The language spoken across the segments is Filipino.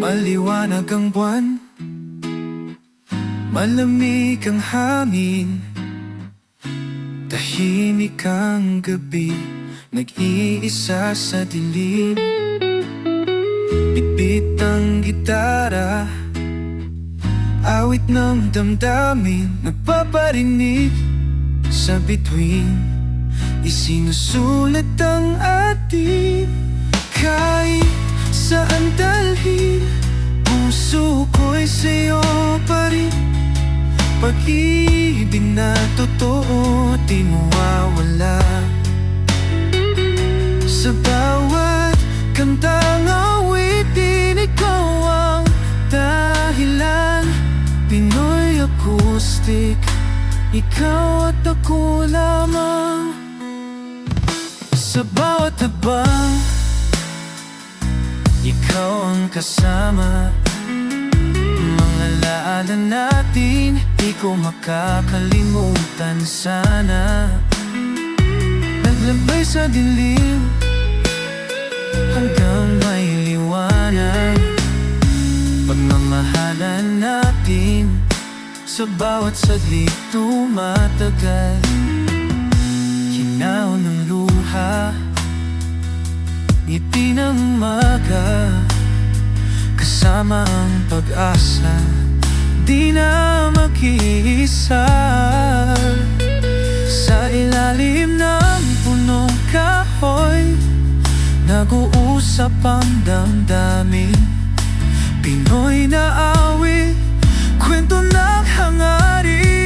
Maliwanag ang buwan, malamig ang hangin, tahimik ang gabi, nag-iisa sa dilim. Bit-bit ang gitara, awit ng damdamin, nagpaparinig sa bituin. Isinusulat ang ating kahit saan dalhin. Puso ko'y sa'yo pa rin, pag-ibig na totoo di mawawala. Sa bawat kantang awitin, ikaw ang dahilan. Pinoy Acoustic, ikaw at ako lamang. Sa bawat habang, ikaw ang kasama. Mga laala natin, di ko makakalimutan sana. Naglabay sa dilim hanggang may liwanag. Pagmamahalan natin sa bawat saglit tumatagal. Hinaw ng luha, ngiti ng umaga, kasama ang pag-asa, di na mag-iisa. Sa ilalim ng punong kahoy, nag-uusap ang damdamin. Pinoy na awit, kwento ng hangarin.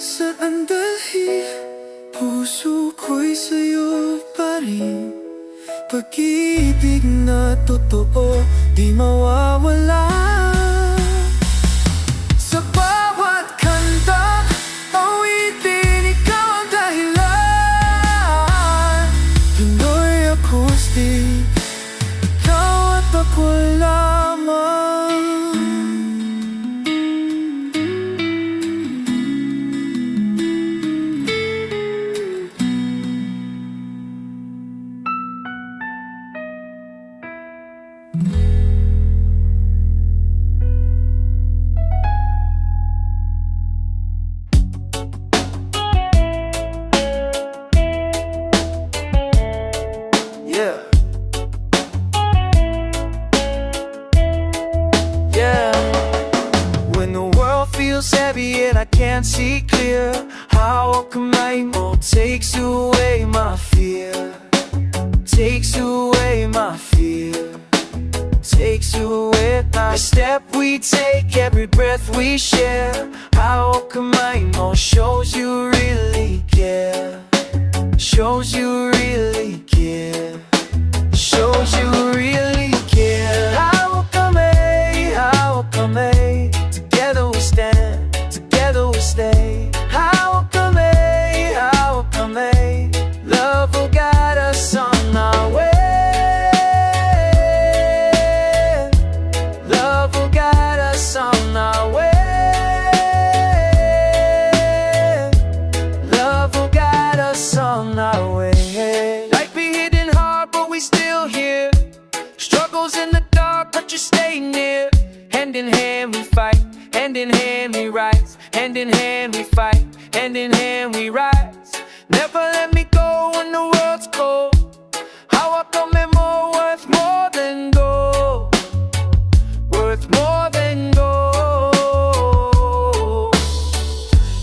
Saan dalhin, puso ko'y sa'yo pa rin, pag-ibig na totoo di mawawala. Sa bawat kanta, awitin, ikaw ang dahilan. Pinoy Acoustic, ikaw at ako lamang. Feels heavy and I can't see clear. How come my emo takes away my fear? Takes away my fear. Takes away my step we take, every breath we share. How come my emo shows you really care? Shows you really care. Shows you really care. How come together we stand, together we stay. How come love will guide us on our way. Love will guide us on our way. Love will guide us on our way. Life be hitting hard but we still here. Struggles in the dark but you stay near. Hand in hand we fight, hand in hand we rise, hand in hand we fight, hand in hand we rise. Never let me go when the world's cold. How I come more worth more than gold, worth more than gold.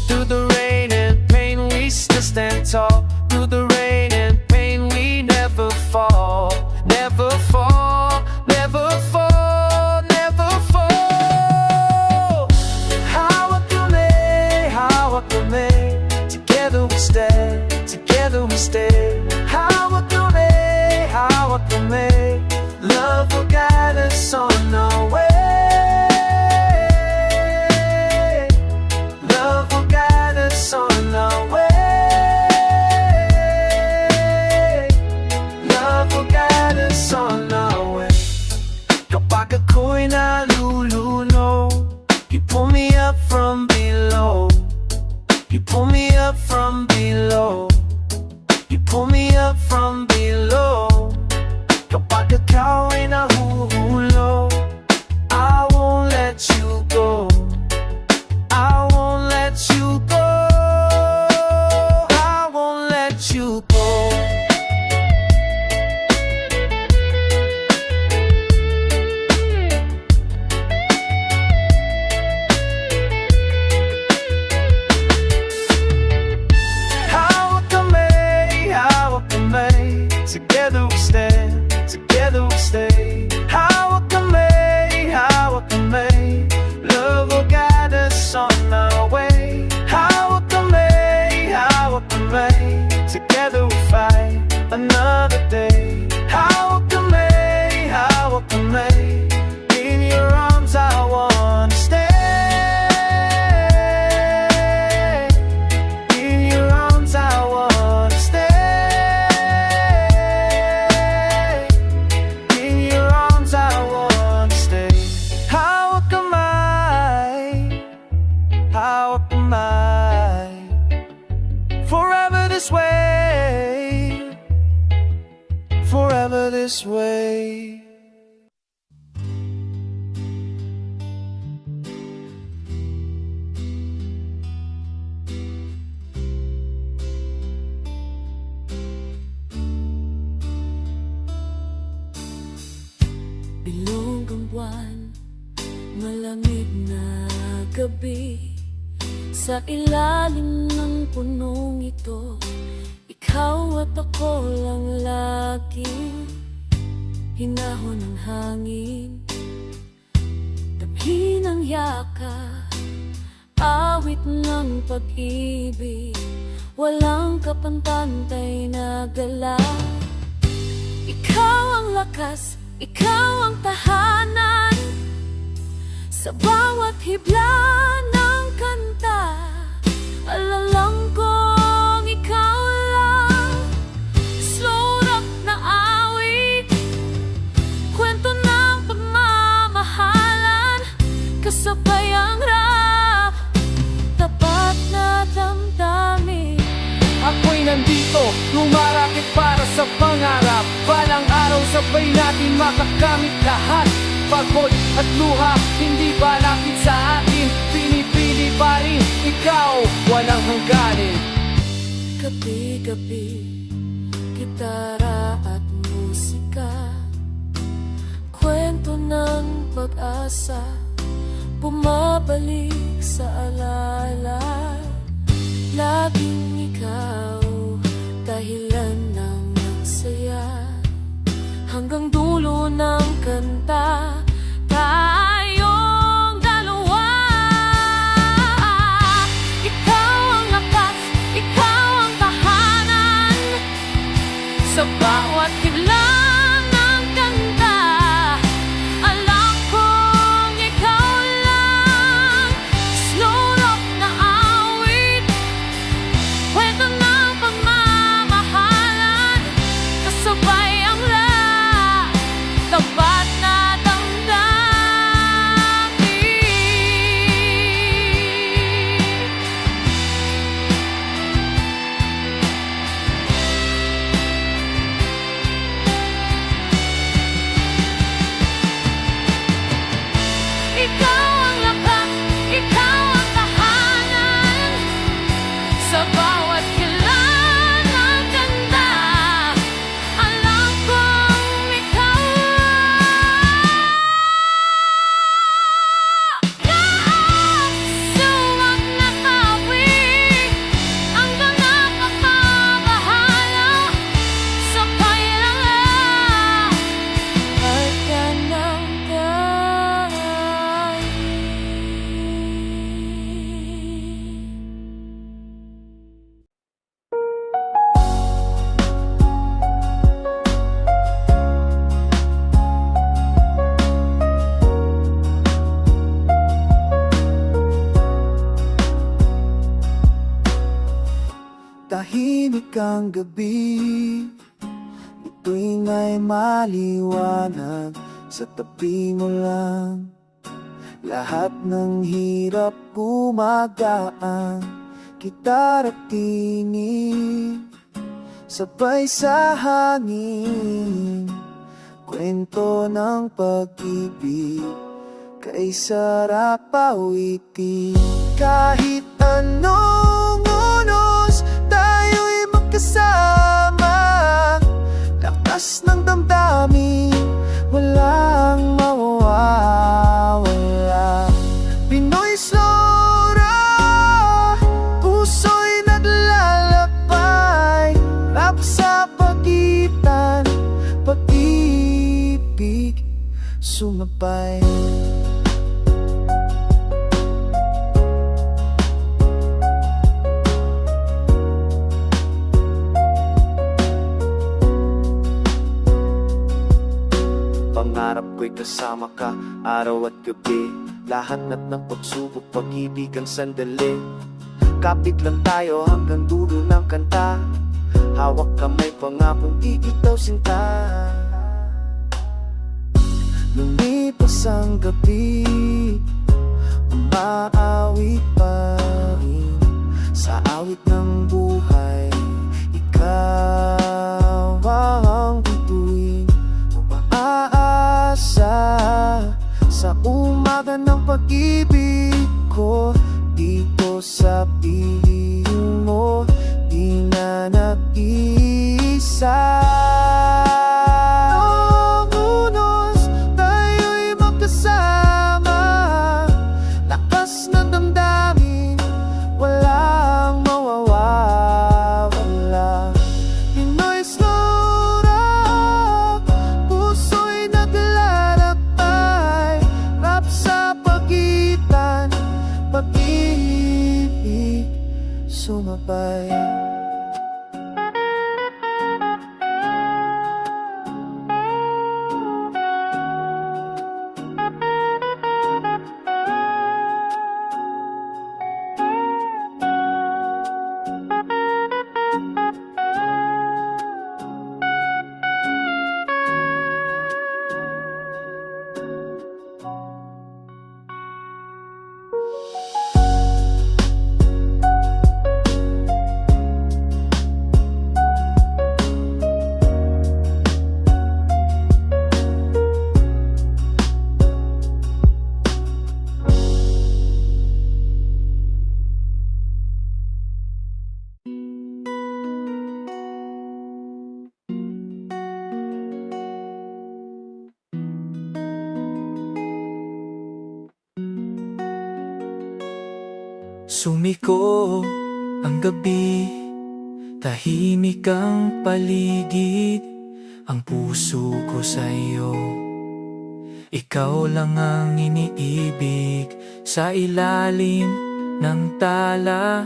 Through the rain and pain we still stand tall. Through the rain and pain we never fall, never fall, never fall. Together we stand, together we stay. How ikaw ay nahuhulog. I won't let you go. I won't let you go. I won't let you go. Hawak kamay, together we stand, together we stay. Hawak kamay, love will guide us on our way. Hawak kamay, together we fight another day. Hawak kamay, in your arms I wanna stay. In your arms I wanna stay. In your arms I wanna stay. Hawak kamay, forever this way, forever this way. Bilog ang buwan, malamig na gabi. Sa ilalim ng punong ito, ikaw at ako lang laging hinahon ng hangin. Damhin ang yaka, awit ng pag-ibig, walang kapantantay na galaw. Ikaw ang lakas, ikaw ang tahanan, sa bawat hibla ng kanta, alalang kong ikaw lang. Slow rock na awit, kwento ng pagmamahalan, kasabay ang rap, tapat na damdamin. Ako'y nandito, lumarakit para sa pangarap. Balang araw sabay natin makakamit lahat. Pagod at luha, hindi balakid sa atin. Pinipili pa rin ikaw, walang hangganin. Gabi-gabi, gitara at musika, kwento ng pag-asa, bumabalik sa alaala. Laging ikaw, dahilan ng saya, hanggang dulo ng kanta, tayong dalawa. Ikaw ang lakas, ikaw ang tahanan, sa bawat hibla ng kanta, alam kong ikaw lang. Slow rock na awit, kwento ng pagmamahalan, kasabay ang rap, tapat na damdamin. Ikaw ang lakas, ikaw ang tahanan, sa bawat kilan ng kanta, alam kong ikaw lang. Suwag na tawid, ang ganap at pagbahala, sabay lang at ka ng Tahimik ang gabi, ito'y may maliwanag, sa tabi mo lang lahat ng hirap gumagaan. Gitara tinig, sabay sa hangin, kwento ng pag-ibig, kay sarap awitin. Kahit anong unos, tayo'y magkasama. Lakas ng damdamin, walang mawawala. Pinoy Slora, puso'y naglalakbay. Rap sa pagitan, pag-ibig sumabay. Pangarap ko'y kasama ka, araw at gabi. Lahat ng pagsubok, pag-ibig ang sandali. Kapit lang tayo hanggang dulo ng kanta. Hawak kamay, pangakong iitaw sinta. Lumipas ang gabi, umaawit pa rin sa awit ng buhay. Ikaw ang bituin, umaasa sa umaga ng pag-ibig ko. Dito sa piling mo, di na nag-iisa. Noong unos, tayo'y magkasama. Lakas ng damdamin, walang mawawala. Pinoy Slora, puso'y naglalakbay. Rap sa pagitan, pag-ibig sumabay. Sumiko ang gabi, tahimik ang paligid. Ang puso ko sa'yo, ikaw lang ang iniibig. Sa ilalim ng tala,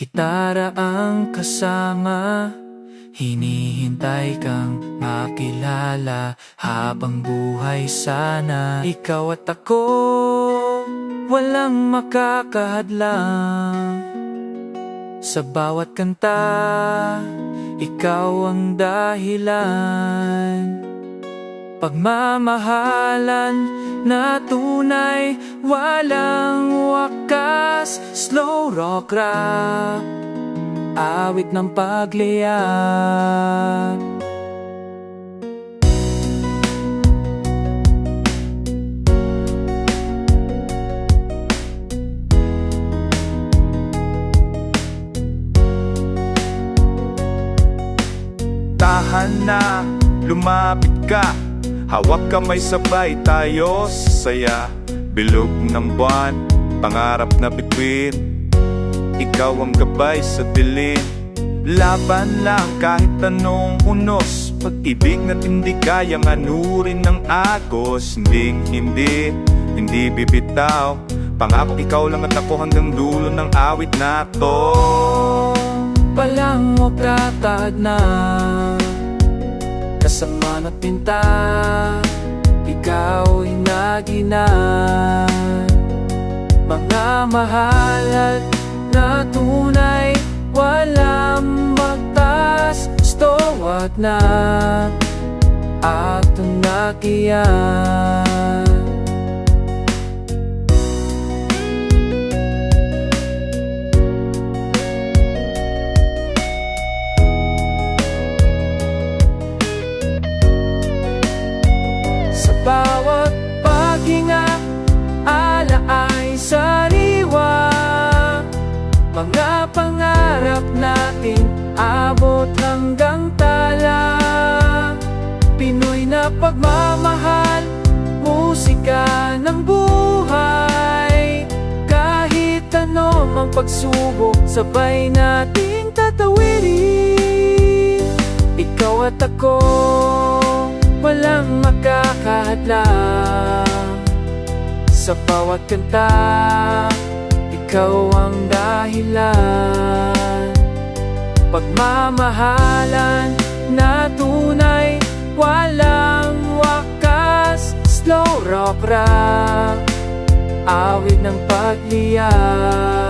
gitara ang kasama. Hinihintay kang makilala habang buhay sana. Ikaw at ako, walang makakahadlang. Sa bawat kanta, ikaw ang dahilan. Pagmamahalan na tunay, walang wakas. Slow rock rap, awit ng pagliyak. Tahan na, lumapit ka, hawak kamay sabay tayo saya. Bilog ng buwan, pangarap na bituin, ikaw ang gabay sa dilim. Laban lang kahit anong unos, pag-ibig na hindi kayang anurin ng agos. Hindi bibitaw, pangako ikaw lang at ako hanggang dulo ng awit na to. Palang o katad na kasama na't pinta, ikaw ay naginan. Mga mahalat na tunay, walang magtas. Stowat na at nakiyan. Mga pangarap natin abot hanggang tala. Pinoy na pagmamahal, musika ng buhay. Kahit ano mang pagsubok, sabay nating tatawirin. Ikaw at ako, walang makakahadlang. Sa bawat kanta, ikaw ang dahilan. Pagmamahalan na tunay, walang wakas. Slow rock, awit ng pagliyak.